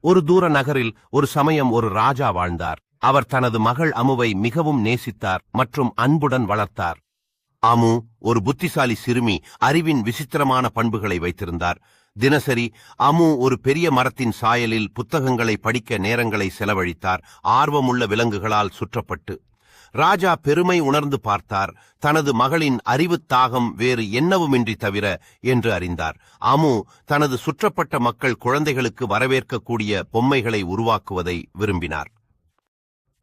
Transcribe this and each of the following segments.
ஒரு தூர நகரில் ஒரு சமயம் ஒரு ராஜா வாழ்ந்தார். அவர் தனது மகள் அமுவை மிகவும் நேசித்தார் மற்றும் அன்புடன் வளர்த்தார். அமு ஒரு புத்திசாலி சிறுமி, அறிவின் விசித்திரமான பண்புகளை வைத்திருந்தார். தினசரி அமு ஒரு பெரிய மரத்தின் சாயலில் புத்தகங்களை படிக்க நேரங்களை செலவழித்தார், ஆர்வமுள்ள விலங்குகளால் சுற்றப்பட்டு. ராஜா பெருமை உணர்ந்து பார்த்தார். தனது மகளின் அறிவுத் தாகம் வேறு என்னவுமின்றி தவிர என்று அறிந்தார். அமு தனது சுற்றப்பட்ட மக்கள் குழந்தைகளுக்கு வரவேற்கக்கூடிய பொம்மைகளை உருவாக்குவதை விரும்பினார்.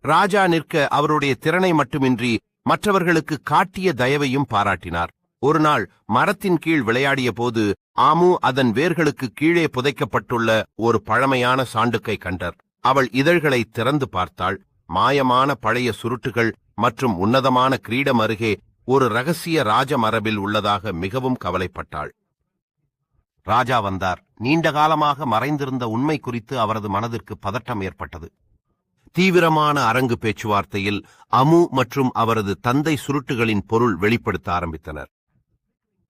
ராஜா நிற்க அவருடைய திறனை மட்டுமின்றி மற்றவர்களுக்கு காட்டிய தயவையும் பாராட்டினார். ஒரு நாள் மரத்தின் கீழ் விளையாடிய போது ஆமு அதன் வேர்களுக்கு கீழே புதைக்கப்பட்டுள்ள ஒரு பழமையான சாண்டுக்கை கண்டார். அவள் இதழ்களை திறந்து பார்த்தாள். மாயமான பழைய சுருட்டுகள் மற்றும் உன்னதமான கிரீடம் அருகே ஒரு ரகசிய ராஜ மரபில் உள்ளதாக மிகவும் கவலைப்பட்டாள். ராஜா வந்தார். நீண்ட காலமாக மறைந்திருந்த உண்மை குறித்து அவரது மனதிற்கு பதட்டம் ஏற்பட்டது. தீவிரமான அரங்கு பேச்சுவார்த்தையில் அமு மற்றும் அவரது தந்தை சுருட்டுகளின் பொருள் வெளிப்படுத்த ஆரம்பித்தனர்.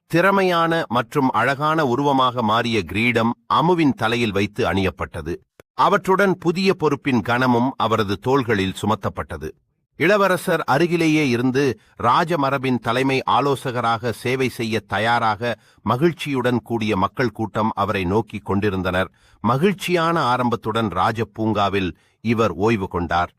திறமையான மற்றும் அழகான உருவமாக மாறிய கிரீடம் அமுவின் தலையில் வைத்து அணியப்பட்டது. அவற்றுடன் புதிய பொறுப்பின் கனமும் அவரது தோள்களில் சுமத்தப்பட்டது. இளவரசர் அருகிலேயே இருந்து ராஜமரபின் தலைமை ஆலோசகராக சேவை செய்ய தயாராக மகிழ்ச்சியுடன் கூடிய மக்கள் கூட்டம் அவரை நோக்கிக் கொண்டிருந்தனர். மகிழ்ச்சியான ஆரம்பத்துடன் ராஜ பூங்காவில் இவர் ஓய்வு கொண்டார்.